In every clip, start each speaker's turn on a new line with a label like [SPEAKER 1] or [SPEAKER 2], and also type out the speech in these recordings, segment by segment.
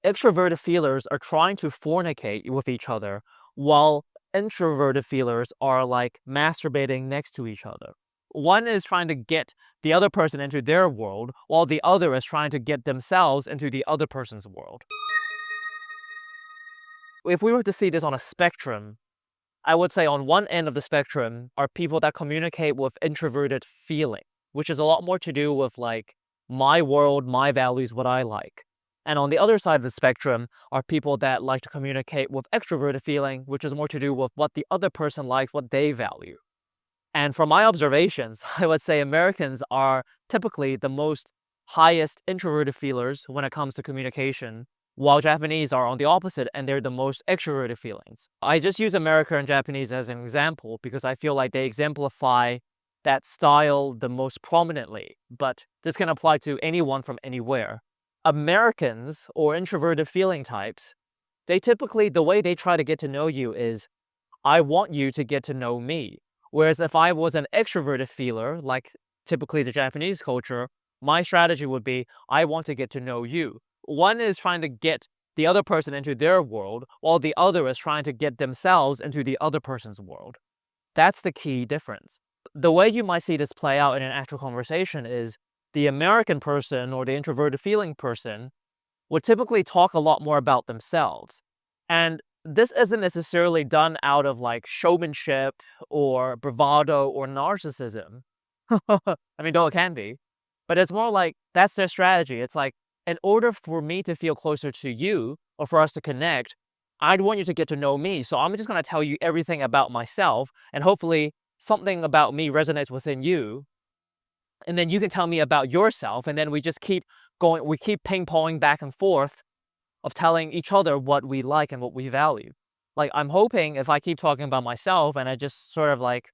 [SPEAKER 1] extroverted feelers are trying to fornicate with each other, while introverted feelers are like masturbating next to each other. One is trying to get the other person into their world, while the other is trying to get themselves into the other person's world. If we were to see this on a spectrum, I would say on one end of the spectrum are people that communicate with introverted feeling, which is a lot more to do with like my world, my values, what I like. And on the other side of the spectrum are people that like to communicate with extroverted feeling, which is more to do with what the other person likes, what they value. And from my observations, I would say Americans are typically the most highest introverted feelers when it comes to communication, while Japanese are on the opposite and they're the most extroverted feelings. I just use America and Japanese as an example because I feel like they exemplify that style the most prominently, but this can apply to anyone from anywhere. Americans or introverted feeling types, they typically, the way they try to get to know you is, I want you to get to know me. Whereas if I was an extroverted feeler, like typically the Japanese culture, my strategy would be, I want to get to know you. One is trying to get the other person into their world, while the other is trying to get themselves into the other person's world. That's the key difference. The way you might see this play out in an actual conversation is the American person or the introverted feeling person would typically talk a lot more about themselves. And this isn't necessarily done out of like showmanship or bravado or narcissism. I mean, though it can be, but it's more like that's their strategy. It's like, in order for me to feel closer to you or for us to connect, I'd want you to get to know me. So I'm just going to tell you everything about myself, and hopefully something about me resonates within you. And then you can tell me about yourself. And then we just keep going, we keep ping ponging back and forth of telling each other what we like and what we value. Like, I'm hoping if I keep talking about myself and I just sort of like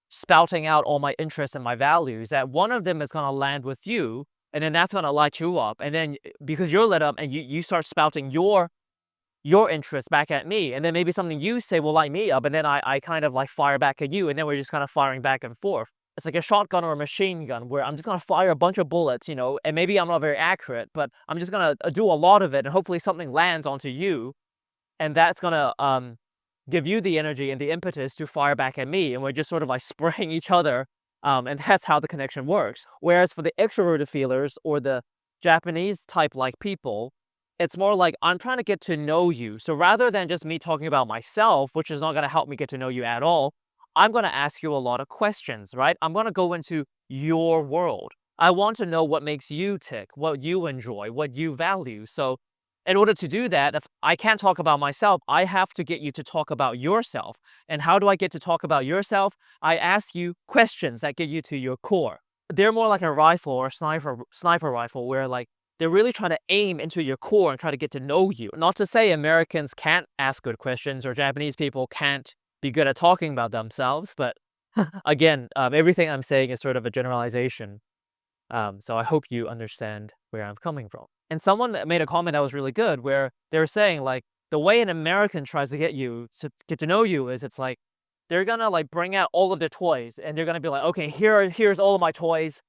[SPEAKER 1] spouting out all my interests and my values, that one of them is going to land with you, and then that's going to light you up. And then because you're lit up and you start spouting your interests back at me, and then maybe something you say will light me up, and then I kind of like fire back at you, and then we're just kind of firing back and forth. It's like a shotgun or a machine gun where I'm just gonna fire a bunch of bullets, and maybe I'm not very accurate, but I'm just gonna do a lot of it, and hopefully something lands onto you, and that's gonna give you the energy and the impetus to fire back at me, and we're just sort of like spraying each other, and that's how the connection works. Whereas for the extroverted feelers or the Japanese type like people, it's more like I'm trying to get to know you. So rather than just me talking about myself, which is not gonna help me get to know you at all, I'm gonna ask you a lot of questions, right? I'm gonna go into your world. I want to know what makes you tick, what you enjoy, what you value. So in order to do that, if I can't talk about myself, I have to get you to talk about yourself. And how do I get to talk about yourself? I ask you questions that get you to your core. They're more like a rifle or sniper rifle where like they're really trying to aim into your core and try to get to know you. Not to say Americans can't ask good questions or Japanese people can't be good at talking about themselves, but again, everything I'm saying is sort of a generalization. So I hope you understand where I'm coming from. And someone made a comment that was really good where they were saying like the way an American tries to get you to get to know you is it's like they're gonna like bring out all of their toys and they're gonna be like, okay, here's all of my toys.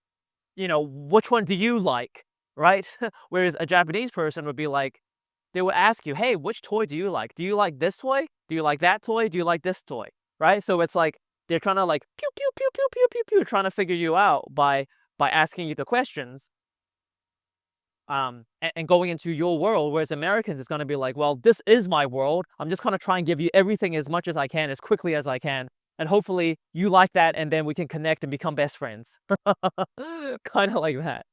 [SPEAKER 1] Which one do you like? Right? Whereas a Japanese person would be like, they would ask you, hey, which toy do you like? Do you like this toy? Do you like that toy? Do you like this toy? Right? So it's like they're trying to like pew pew pew pew pew pew pew trying to figure you out by asking you the questions, and going into your world, whereas Americans is going to be like, well, this is my world. I'm just going to try and give you everything as much as I can, as quickly as I can. And hopefully you like that, and then we can connect and become best friends. Kind of like that.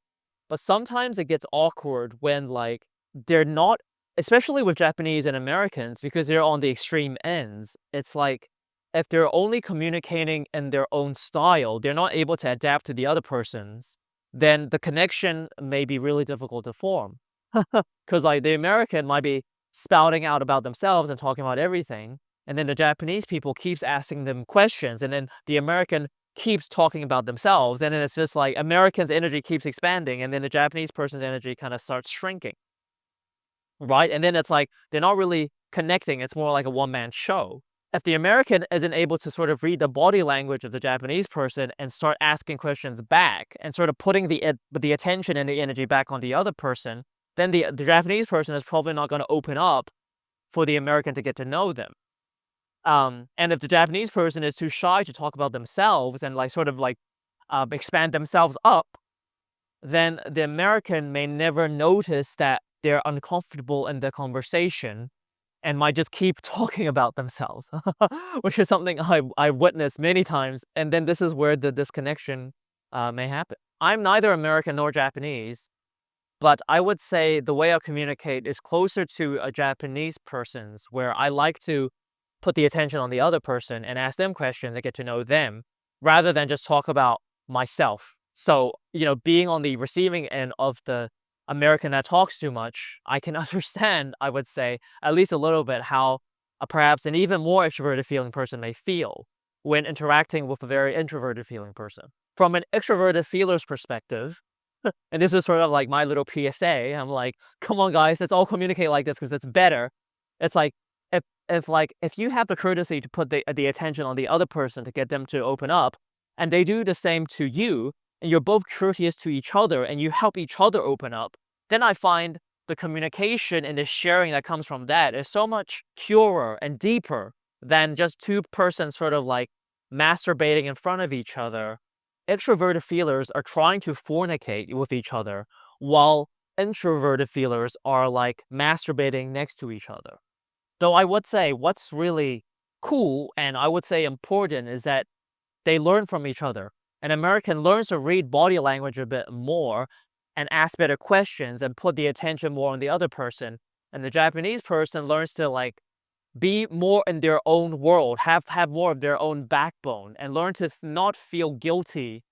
[SPEAKER 1] But sometimes it gets awkward when like they're not, especially with Japanese and Americans, because they're on the extreme ends. It's like if they're only communicating in their own style, they're not able to adapt to the other person's, then the connection may be really difficult to form. Because like the American might be spouting out about themselves and talking about everything, and then the Japanese people keeps asking them questions, and then the American keeps talking about themselves, and then it's just like American's energy keeps expanding, and then the Japanese person's energy kind of starts shrinking, right? And then it's like they're not really connecting. It's more like a one-man show. If the American isn't able to sort of read the body language of the Japanese person and start asking questions back and sort of putting the attention and the energy back on the other person, then the Japanese person is probably not going to open up for the American to get to know them. And if the Japanese person is too shy to talk about themselves and like sort of like expand themselves up, then the American may never notice that they're uncomfortable in the conversation and might just keep talking about themselves, which is something I witnessed many times. And then this is where the disconnection may happen. I'm neither American nor Japanese, but I would say the way I communicate is closer to a Japanese person's, where I like to put the attention on the other person and ask them questions and get to know them rather than just talk about myself. So, being on the receiving end of the American that talks too much, I can understand, I would say, at least a little bit how perhaps an even more extroverted feeling person may feel when interacting with a very introverted feeling person. From an extroverted feeler's perspective, and this is sort of like my little PSA, I'm like, come on guys, let's all communicate like this because it's better. It's like, if you have the courtesy to put the attention on the other person to get them to open up, and they do the same to you, and you're both courteous to each other, and you help each other open up, then I find the communication and the sharing that comes from that is so much purer and deeper than just two persons sort of like masturbating in front of each other. Extroverted feelers are trying to fornicate with each other, while introverted feelers are like masturbating next to each other. Though I would say what's really cool and I would say important is that they learn from each other. An American learns to read body language a bit more and ask better questions and put the attention more on the other person. And the Japanese person learns to like be more in their own world, have more of their own backbone, and learn to not feel guilty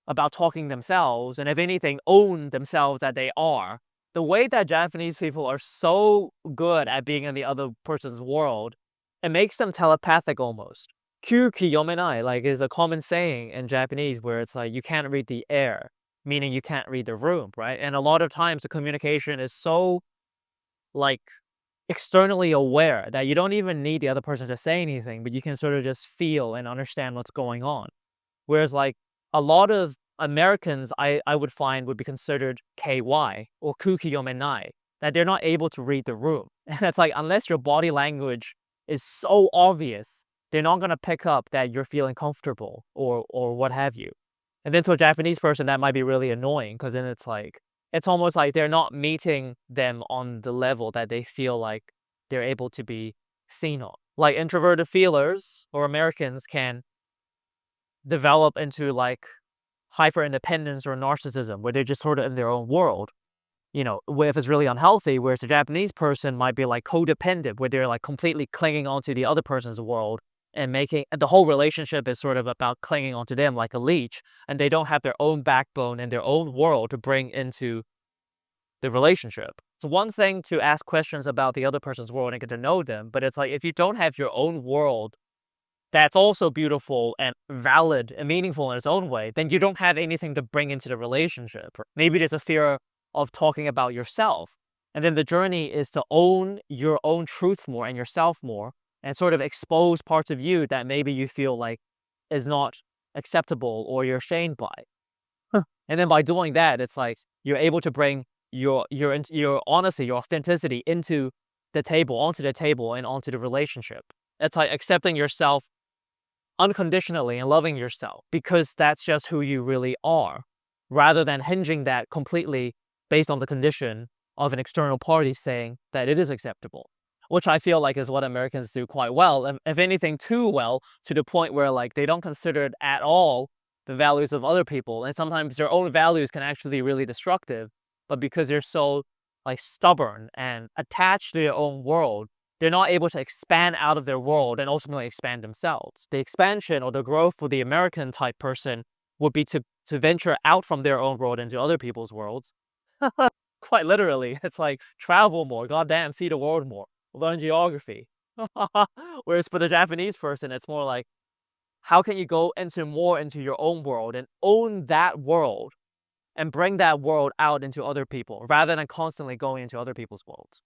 [SPEAKER 1] about talking themselves, and if anything, own themselves that they are. The way that Japanese people are so good at being in the other person's world, it makes them telepathic almost. Kyuki yomenai, like, is a common saying in Japanese where it's like you can't read the air, meaning you can't read the room, right? And a lot of times the communication is so like externally aware that you don't even need the other person to say anything, but you can sort of just feel and understand what's going on. Whereas like a lot of Americans I would find would be considered KY or kuki yomenai, that they're not able to read the room. And it's like unless your body language is so obvious, they're not gonna pick up that you're feeling comfortable or what have you. And then to a Japanese person that might be really annoying because then it's almost like they're not meeting them on the level that they feel like they're able to be seen on. Like introverted feelers or Americans can develop into like hyper independence or narcissism where they're just sort of in their own world, if it's really unhealthy, whereas a Japanese person might be like codependent where they're like completely clinging onto the other person's world and making the whole relationship is sort of about clinging onto them like a leech, and they don't have their own backbone and their own world to bring into the relationship. It's one thing to ask questions about the other person's world and get to know them, but it's like if you don't have your own world that's also beautiful and valid and meaningful in its own way, then you don't have anything to bring into the relationship. Maybe there's a fear of talking about yourself. And then the journey is to own your own truth more and yourself more and sort of expose parts of you that maybe you feel like is not acceptable or you're ashamed by. And then by doing that, it's like you're able to bring your honesty, your authenticity onto the table and onto the relationship. It's like accepting yourself unconditionally and loving yourself because that's just who you really are, rather than hinging that completely based on the condition of an external party saying that it is acceptable, which I feel like is what Americans do quite well, and if anything too well, to the point where like they don't consider it at all the values of other people, and sometimes their own values can actually be really destructive, but because they're so like stubborn and attached to their own world, they're not able to expand out of their world and ultimately expand themselves. The expansion or the growth for the American type person would be to venture out from their own world into other people's worlds. Quite literally, it's like travel more, goddamn, see the world more, learn geography. Whereas for the Japanese person, it's more like, how can you go more into your own world and own that world and bring that world out into other people rather than constantly going into other people's worlds?